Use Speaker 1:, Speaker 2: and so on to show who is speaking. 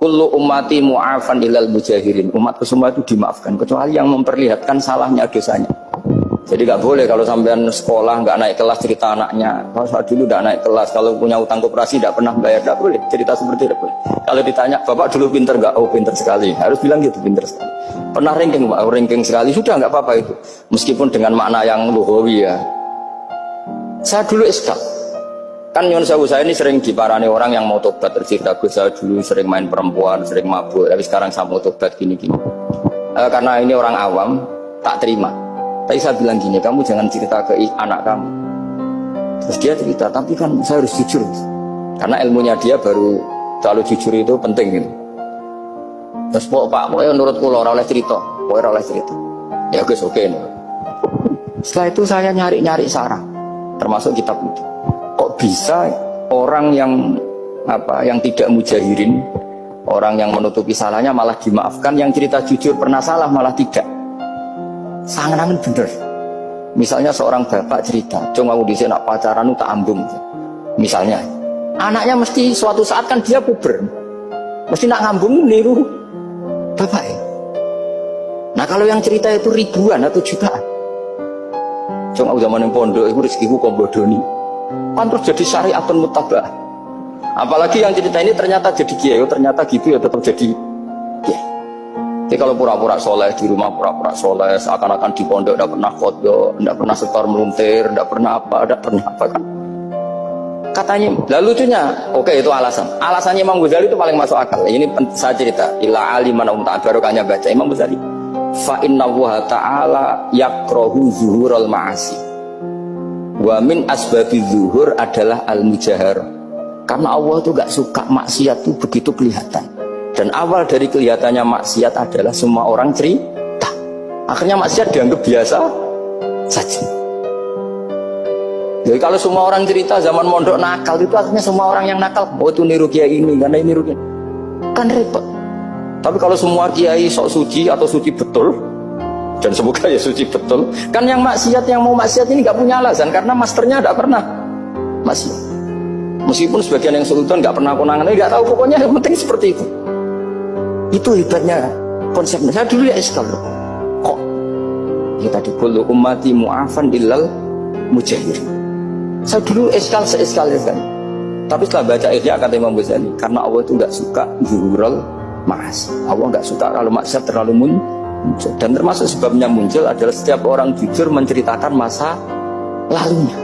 Speaker 1: kullu ummati mu'afan ilal mujahirin. Umatku semua itu dimaafkan kecuali yang memperlihatkan salahnya dosanya. Jadi nggak boleh kalau sampean sekolah nggak naik kelas cerita anaknya. Kalau saat dulu nggak naik kelas, kalau punya utang koperasi nggak pernah bayar, nggak boleh cerita seperti itu. Kalau ditanya bapak dulu pinter nggak? Oh pinter sekali. Harus bilang gitu, pinter sekali. Pernah ranking pak? Oh, ranking sekali, sudah nggak apa-apa itu. Meskipun dengan makna yang lugawi ya. Saya dulu iskal. Kan nyon sewu saya ini sering diparani orang yang mau tobat tercerita. Saya dulu sering main perempuan, sering mabuk, tapi sekarang saya mau tobat gini-gini. Karena ini orang awam, tak terima. Tapi saya bilang gini, kamu jangan cerita ke anak kamu. Terus dia cerita, tapi kan saya harus jujur. Karena ilmunya dia baru terlalu jujur itu penting gitu. Terus pak, pokoknya menurut kula ora oleh cerita, pokoknya ora oleh cerita. Ya guys, oke. Setelah itu saya nyari-nyari sarah, termasuk kitab itu. Kok bisa orang yang tidak mujahirin, orang yang menutupi salahnya malah dimaafkan, yang cerita jujur pernah salah malah tidak. Sangat bener. Misalnya seorang bapak cerita, cuma aku disini nak pacaran tak ambung. Misalnya, anaknya mesti suatu saat kan dia puber, mesti nak ngambung niru bapak ya. Nah kalau yang cerita itu ribuan atau jutaan, cuma aku zaman yang pondok itu rezekiku kombodoni, kan terus jadi syariatun mutabah. Apalagi yang cerita ini ternyata jadi kiai, ternyata gitu ya tetap jadi kiai. Jadi kalau pura-pura soleh di rumah, pura-pura soleh, seakan-akan di pondok tidak pernah kodok, tidak pernah setor meluntir, tidak pernah apa kan. Katanya, lalu lucunya, oke itu alasan. Alasannya Imam Ghazali itu paling masuk akal. Ini saya cerita, ila aliman barokahnya baca Imam Ghazali. Fa inna Allah ta'ala yakrohu zuhurul ma'asi. Wa min asbabi zuhur adalah al-mujahar. Karena Allah itu gak suka maksiat itu begitu kelihatan. Dan awal dari kelihatannya maksiat adalah semua orang cerita. Akhirnya maksiat dianggap biasa saja. Jadi kalau semua orang cerita zaman mondok nakal itu artinya semua orang yang nakal. Oh itu niru kiai ini, karena ini niru kiai. Kan repot. Tapi kalau semua kiai sok suci atau suci betul, dan semoga ya suci betul, kan yang maksiat, yang mau maksiat ini gak punya alasan karena masternya gak pernah maksiat. Meskipun sebagian yang sultan gak pernah konangan, gak tahu, pokoknya yang penting seperti itu. Itu hebatnya konsepnya. Saya dulu ya iskal loh. Kok kita dikulu ummati mu'afan illal mujahir. Saya dulu iskal seiskal. Tapi setelah baca Ihya kata Imam Ghazali, karena Allah itu gak suka zuhurul ma'asi. Allah gak suka kalau maksiat terlalu muncul. Dan termasuk sebabnya muncul adalah setiap orang jujur menceritakan masa lalunya.